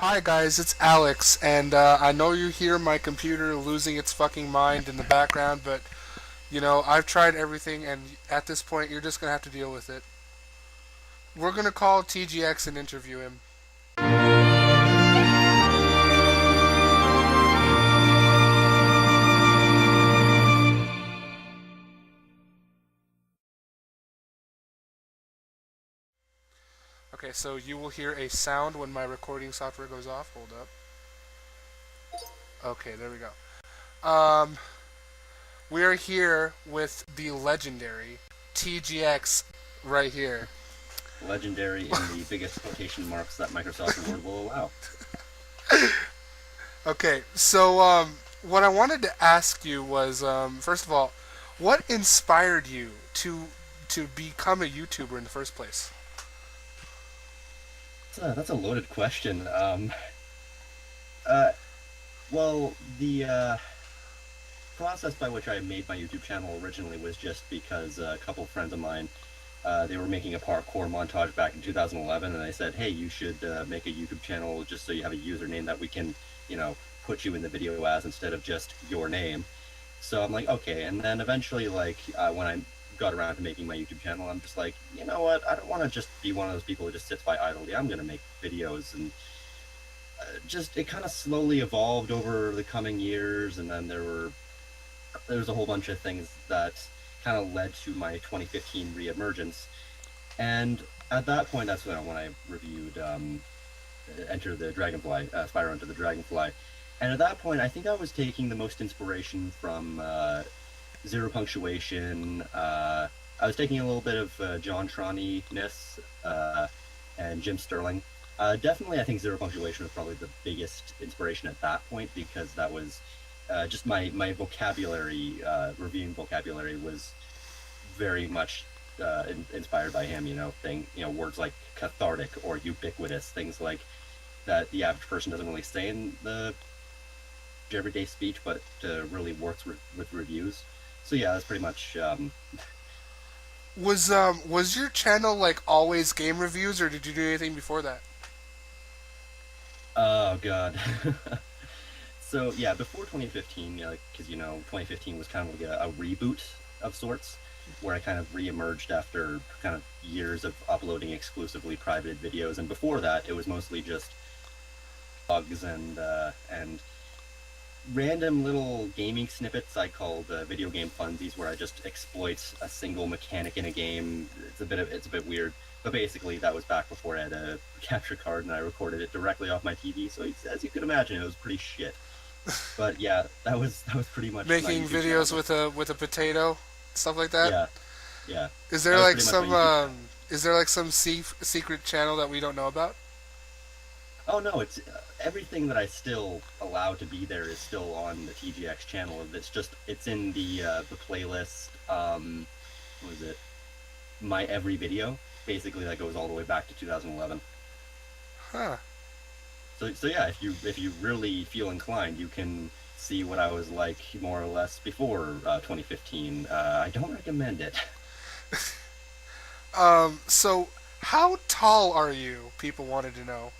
Hi guys, it's Alex, and I know you hear my computer losing its fucking mind in the background, but I've tried everything, and at this point, you're just gonna have to deal with it. We're gonna call TGX and interview him. Okay, so you will hear a sound when my recording software goes off. Hold up. Okay, there we go. We are here with the legendary TGX right here. Legendary in the biggest quotation marks that Microsoft Word will allow. Okay, so what I wanted to ask you was, first of all, what inspired you to become a YouTuber in the first place? That's a loaded question. Uh, the process by which I made my YouTube channel originally was just because a couple of friends of mine, they were making a parkour montage back in 2011, and I said, "Hey, you should make a YouTube channel just so you have a username that we can, you know, put you in the video as instead of just your name." So I'm like, okay. And then eventually, like, when I got around to making my YouTube channel, I'm just like, you know what? I don't want to just be one of those people who just sits by idly. I'm going to make videos. And just it kind of slowly evolved over the coming years. And then there was a whole bunch of things that kind of led to my 2015 reemergence. And at that point, that's when I reviewed Enter the Dragonfly, Spyro Enter the Dragonfly. And at that point, I think I was taking the most inspiration from Zero Punctuation. I was taking a little bit of John Tronny-ness and Jim Sterling. Definitely, I think Zero Punctuation was probably the biggest inspiration at that point because that was just my vocabulary, reviewing vocabulary was very much inspired by him. Words like cathartic or ubiquitous, things like that the average person doesn't really say in the everyday speech, but really works with reviews. So yeah, that's pretty much. Was your channel like always game reviews, or did you do anything before that? Oh god. So yeah, before 2015, because 2015 was kind of like a reboot of sorts, where I kind of reemerged after kind of years of uploading exclusively private videos, and before that, it was mostly just bugs and random little gaming snippets I called video game funsies, where I just exploit a single mechanic in a game. It's a bit weird, but basically that was back before I had a capture card and I recorded it directly off my TV. So as you can imagine, it was pretty shit. But yeah, that was pretty much my Making YouTube channel. videos with a potato, stuff like that. Yeah, yeah, Is that there was like pretty much my some YouTube channel. secret channel that we don't know about? Oh no, it's everything that I still allow to be there is still on the TGX channel. It's in the playlist. What was it? My every video. Basically, that goes all the way back to 2011. Huh. So yeah, if you really feel inclined, you can see what I was like more or less before 2015. I don't recommend it. So how tall are you? People wanted to know.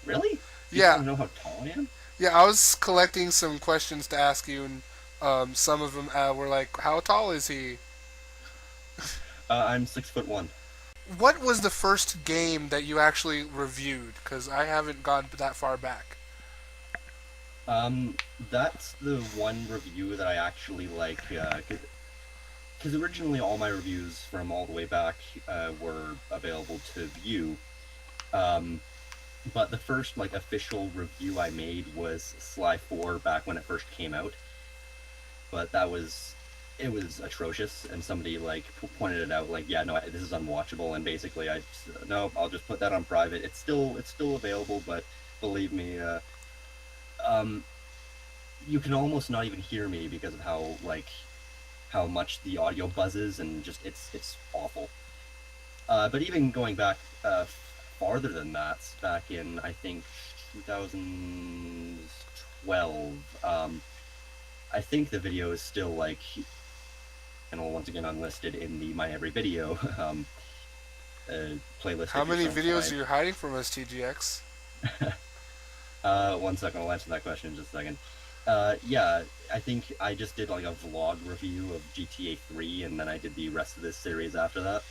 Really? People Yeah, want to know how tall I am? yeah. I was collecting some questions to ask you, and some of them were like, "How tall is he?" I'm 6'1". What was the first game that you actually reviewed? Because I haven't gone that far back. That's the one review that I actually like, because originally all my reviews from all the way back were available to view. Um, but the first like official review I made was Sly 4 back when it first came out. But it was atrocious, and somebody like pointed it out, like, yeah, no, this is unwatchable, and basically no, I'll just put that on private. It's still available, but believe me, um, you can almost not even hear me because of how much the audio buzzes, and just it's awful. But even going back farther than that, back in I think 2012, I think the video is still like, once again unlisted in the My Every Video playlist How if you're many so videos inclined. are you hiding from us, TGX? One second, I'll answer that question in just a second. Yeah, I think I just did like a vlog review of GTA 3, and then I did the rest of this series after that.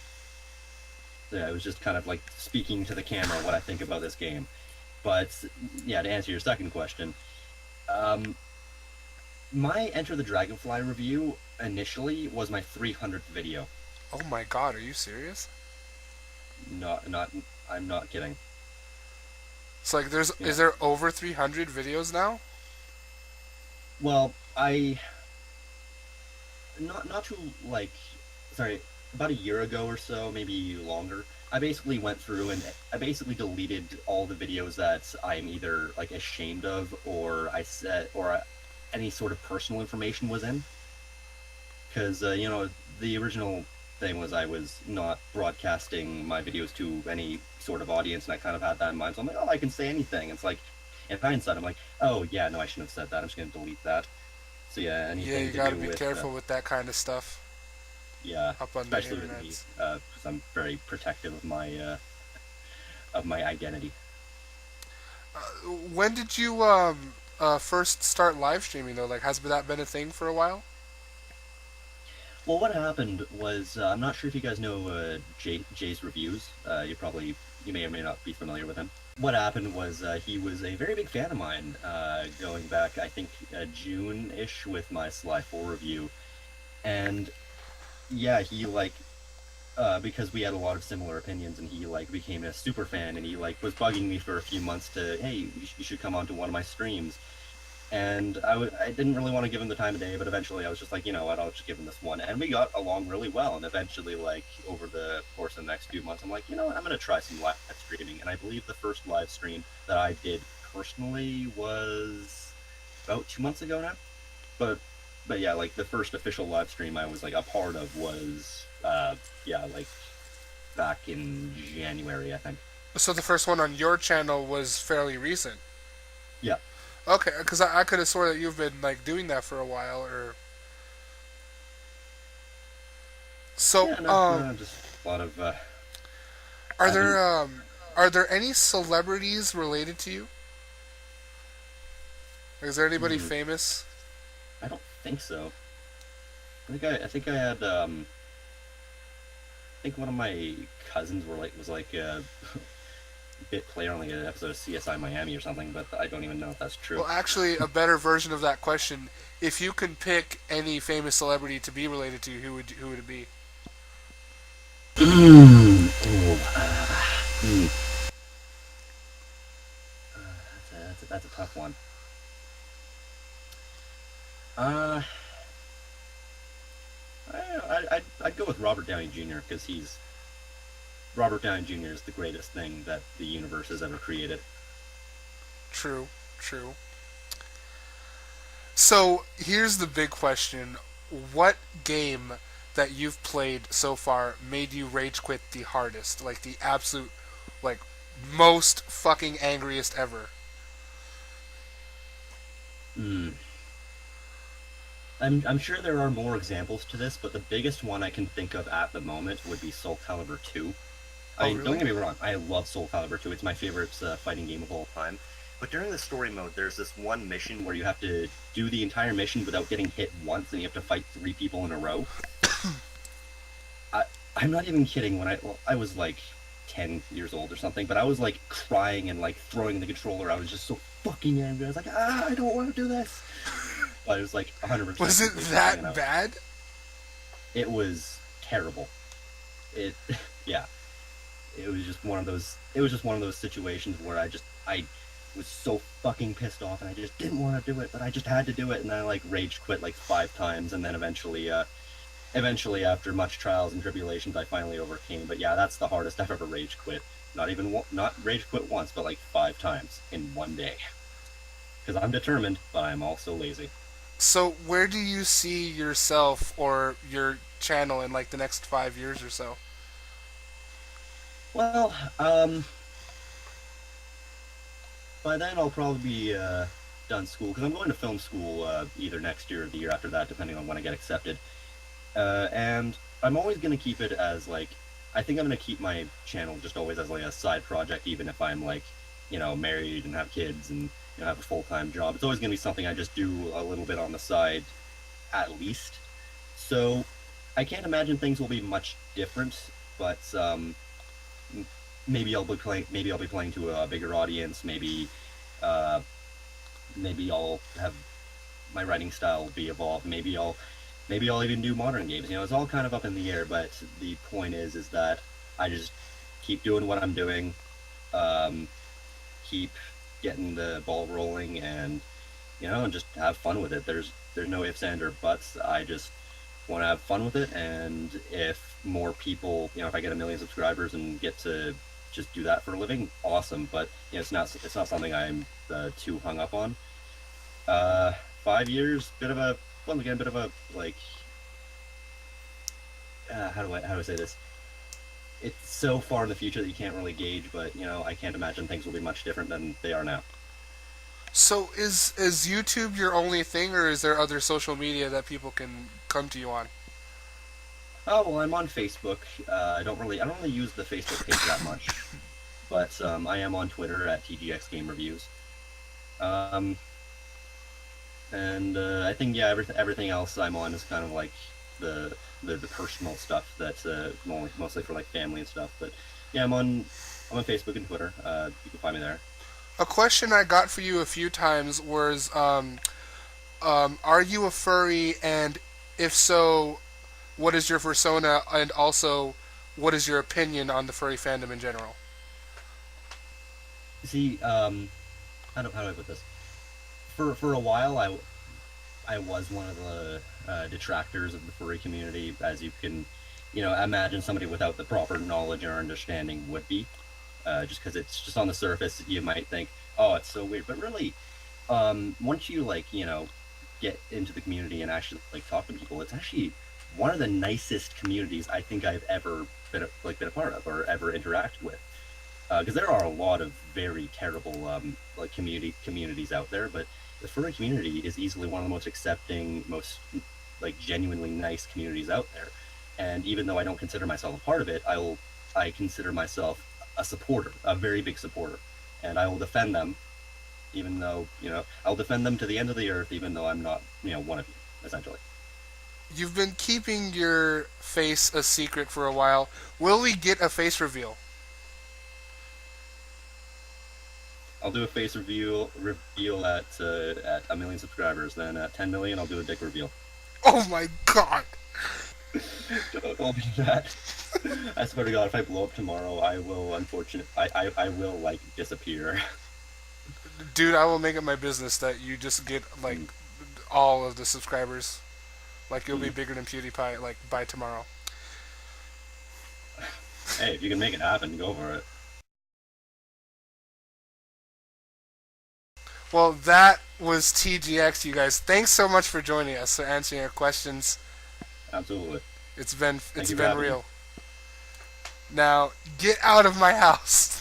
So yeah, it was just kind of like speaking to the camera what I think about this game. But yeah, to answer your second question, um, my Enter the Dragonfly review initially was my 300th video. Oh my god, are you serious? Not, I'm not kidding. It's like is Yeah. there over 300 videos now? Well, I not too like sorry about a year ago or so, maybe longer. I basically went through and I basically deleted all the videos that I'm either like ashamed of or I said or any sort of personal information was in because the original thing was I was not broadcasting my videos to any sort of audience, and I kind of had that in mind. So I'm like, oh, I can say anything. It's like in hindsight, I'm like, oh yeah, no, I shouldn't have said that. I'm just gonna delete that. So yeah, Yeah, anything you to gotta do be with careful with that kind of stuff yeah, up on the especially with me, internets. because I'm very protective of my identity. When did you first start live streaming though? Like, has that been a thing for a while? Well, what happened was I'm not sure if you guys know Jay's reviews. You may or may not be familiar with him. What happened was he was a very big fan of mine, going back I think June-ish with my Sly 4 review, and yeah, he like because we had a lot of similar opinions, and he like became a super fan, and he like was bugging me for a few months to, hey, you should come onto one of my streams. And I didn't really want to give him the time of day, but eventually I was just like, you know what, I'll just give him this one. And we got along really well. And eventually, like, over the course of the next few months, I'm like, you know what, I'm going to try some live streaming. And I believe the first live stream that I did personally was about 2 months ago now. But, but yeah, like the first official live stream I was like a part of was, yeah, like back in January, I think. So the first one on your channel was fairly recent. Yeah. Okay, because I could have sworn that you've been like doing that for a while, or so. Yeah, no, just a lot of, Are I there think, are there any celebrities related to you? Like, is there anybody hmm, famous? I don't think so. I think I had I think one of my cousins was like a bit player on like an episode of CSI Miami or something, but I don't even know if that's true. Well, actually, a better version of that question: if you can pick any famous celebrity to be related to, who would it be? Oh, that's a tough one. Uh, I'd go with Robert Downey Jr. because he's Robert Downey Jr. is the greatest thing that the universe has ever created. True, true. So here's the big question: what game that you've played so far made you rage quit the hardest? Like the absolute, like most fucking angriest ever? Mm. I'm sure there are more examples to this, but the biggest one I can think of at the moment would be Soul Calibur 2. Oh, Don't really? get me wrong, I love Soul Calibur 2. It's my favorite fighting game of all time. But during the story mode, there's this one mission where you have to do the entire mission without getting hit once, and you have to fight three people in a row. I I'm not even kidding. I was like 10 years old or something, but I was like crying and like throwing the controller. I was just so fucking angry. I was like, I don't want to do this. But it was like 100% Was it completion thing, and that bad? it was terrible. It yeah, it was just one of those. It was just one of those situations where I was so fucking pissed off, and I just didn't want to do it, but I just had to do it, and I like rage quit like 5 times, and then eventually after much trials and tribulations, I finally overcame. But yeah, that's the hardest I've ever rage quit. Not rage quit once, but like 5 times in one day. Because I'm determined, but I'm also lazy. So where do you see yourself or your channel in like the next 5 years or so? Well, by then I'll probably be done school because I'm going to film school either next year or the year after that, depending on when I get accepted. And I'm always gonna keep it as like I think I'm gonna keep my channel just always as like a side project, even if I'm like married and have kids and have a full time job. It's always going to be something I just do a little bit on the side at least. So I can't imagine things will be much different, but maybe I'll be playing. Maybe I'll be playing to a bigger audience. Uh, maybe I'll have my writing style will be evolved. Maybe I'll even do modern games. It's all kind of up in the air. But the point is that I just keep doing what I'm doing, um, keep getting the ball rolling, and just have fun with it. There's no ifs and or buts. I just want to have fun with it, and if more people, if I get 1 million subscribers and get to just do that for a living, awesome. But it's not something I'm too hung up on. Uh, 5 years, well, again, bit of a like, how do I say this? It's so far in the future that you can't really gauge, but I can't imagine things will be much different than they are now. So is YouTube your only thing, or is there other social media that people can come to you on? Oh well, I'm on Facebook. I don't really use the Facebook page that much, but I am on Twitter at TGX Game Reviews. Um, and I think yeah, everything else I'm on is kind of like the personal stuff that's mostly for like family and stuff. But yeah, I'm on Facebook and Twitter. You can find me there. A question I got for you a few times was, are you a furry, and if so, what is your persona, and also, what is your opinion on the furry fandom in general? See, how do I put this? For a while, I was one of the detractors of the furry community, as you can, imagine somebody without the proper knowledge or understanding would be. Just because it's just on the surface, you might think, oh, it's so weird, but really, once you get into the community and actually like talk to people, it's actually one of the nicest communities I think I've ever been a part of or ever interacted with. Because there are a lot of very terrible like communities out there, but the furry community is easily one of the most accepting, most like genuinely nice communities out there. And even though I don't consider myself a part of it, I consider myself a supporter, a very big supporter, and I will defend them, even though I'll defend them to the end of the earth, even though I'm not one of you, essentially. You've been keeping your face a secret for a while. Will we get a face reveal? I'll do a face reveal at 1 million subscribers. Then at 10 million, I'll do a dick reveal. Oh my god! Don't do that. I swear to God, if I blow up tomorrow, I will I will like disappear. Dude, I will make it my business that you just get like Mm. all of the subscribers. Like you'll be Mm. bigger than PewDiePie like by tomorrow. Hey, if you can make it happen, go for it. Well, that was TGX, you guys. Thanks so much for joining us, for answering our questions. Absolutely. It's been Thank it's you for been having me. real. Now get out of my house.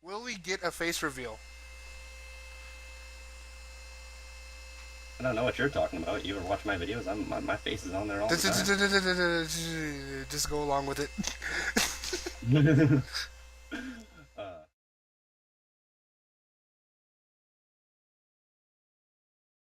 Will we get a face reveal? I don't know what you're talking about. You ever watch my videos? My face is on there all the time. Just go along with it.